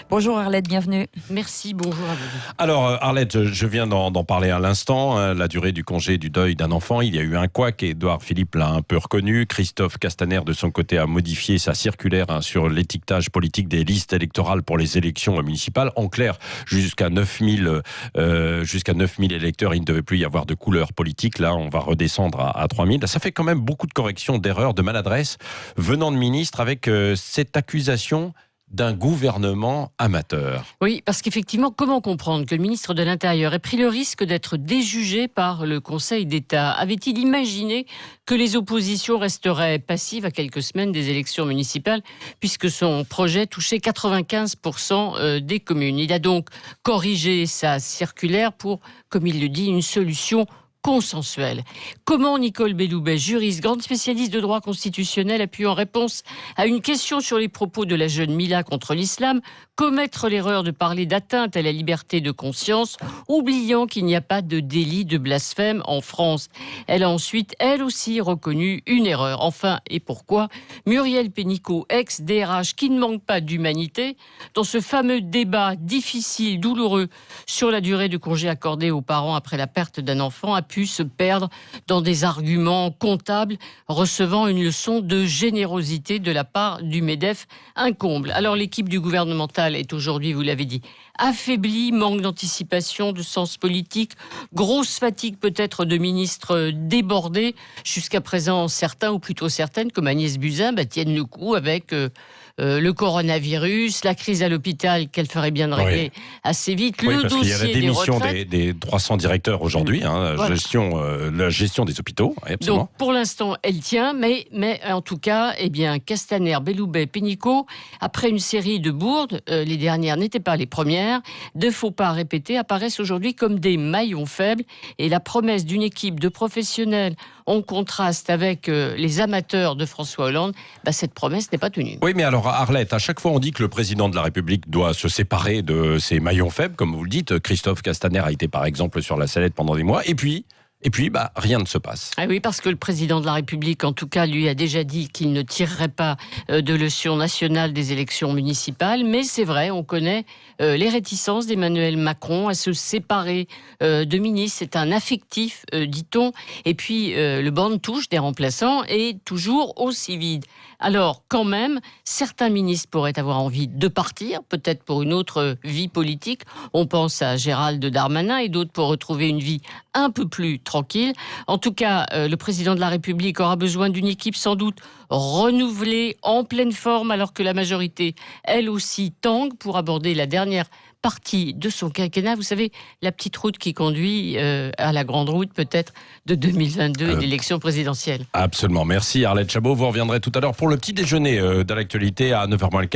Bonjour Arlette, bienvenue. Merci, bonjour à vous. Alors Arlette, je viens d'en parler à l'instant, la durée du congé du deuil d'un enfant, il y a eu un couac et Édouard Philippe l'a un peu reconnu. Christophe Castaner de son côté a modifié sa circulaire sur l'étiquetage politique des listes électorales pour les élections municipales. En clair, jusqu'à 9000 électeurs, il ne devait plus y avoir de couleur politique. Là, on va redescendre à 3000. Ça fait quand même beaucoup de corrections, d'erreurs, de maladresse venant de ministres avec cette accusation d'un gouvernement amateur. Oui, parce qu'effectivement, comment comprendre que le ministre de l'Intérieur ait pris le risque d'être déjugé par le Conseil d'État? Avait-il imaginé que les oppositions resteraient passives à quelques semaines des élections municipales, puisque son projet touchait 95% des communes? Il a donc corrigé sa circulaire pour, comme il le dit, une solution consensuelle. Comment Nicole Belloubet, juriste, grande spécialiste de droit constitutionnel, a pu, en réponse à une question sur les propos de la jeune Mila contre l'islam, commettre l'erreur de parler d'atteinte à la liberté de conscience, oubliant qu'il n'y a pas de délit de blasphème en France? Elle a ensuite, elle aussi, reconnu une erreur. Enfin, et pourquoi Muriel Pénicaud, ex-DRH, qui ne manque pas d'humanité, dans ce fameux débat difficile, douloureux, sur la durée du congé accordé aux parents après la perte d'un enfant, a pu se perdre dans des arguments comptables, recevant une leçon de générosité de la part du MEDEF, un comble. Alors l'équipe du gouvernemental est aujourd'hui, vous l'avez dit, affaiblie, manque d'anticipation, de sens politique, grosse fatigue peut-être de ministres débordés. Jusqu'à présent, certains, ou plutôt certaines, comme Agnès Buzyn, tiennent le coup avec le coronavirus, la crise à l'hôpital qu'elle ferait bien de régler assez vite, Oui, le parce qu'il y a la dossier des démission retraites. des 300 directeurs aujourd'hui, Voilà. la gestion des hôpitaux, absolument. Donc, pour l'instant, elle tient, mais en tout cas, Castaner, Belloubet, Pénicaud, après une série de bourdes, les dernières n'étaient pas les premières, de faux pas répétés apparaissent aujourd'hui comme des maillons faibles, et la promesse d'une équipe de professionnels en contraste avec les amateurs de François Hollande, cette promesse n'est pas tenue. Oui, mais alors Arlette, à chaque fois on dit que le président de la République doit se séparer de ses maillons faibles, comme vous le dites. Christophe Castaner a été par exemple sur la sellette pendant des mois, et puis rien ne se passe. Ah oui, parce que le président de la République, en tout cas, lui a déjà dit qu'il ne tirerait pas de leçon nationale des élections municipales. Mais c'est vrai, on connaît les réticences d'Emmanuel Macron à se séparer de ministres. C'est un affectif, dit-on. Et puis, le banc de touche des remplaçants est toujours aussi vide. Alors, quand même, certains ministres pourraient avoir envie de partir, peut-être pour une autre vie politique. On pense à Gérald Darmanin et d'autres pour retrouver une vie un peu plus tranquille. En tout cas, le président de la République aura besoin d'une équipe sans doute renouvelée, en pleine forme, alors que la majorité, elle aussi, tangue pour aborder la dernière partie de son quinquennat. Vous savez, la petite route qui conduit à la grande route, peut-être, de 2022 et l'élection présidentielle. Absolument. Merci Arlette Chabot. Vous reviendrez tout à l'heure pour le petit déjeuner de l'actualité à 9h moins le quart.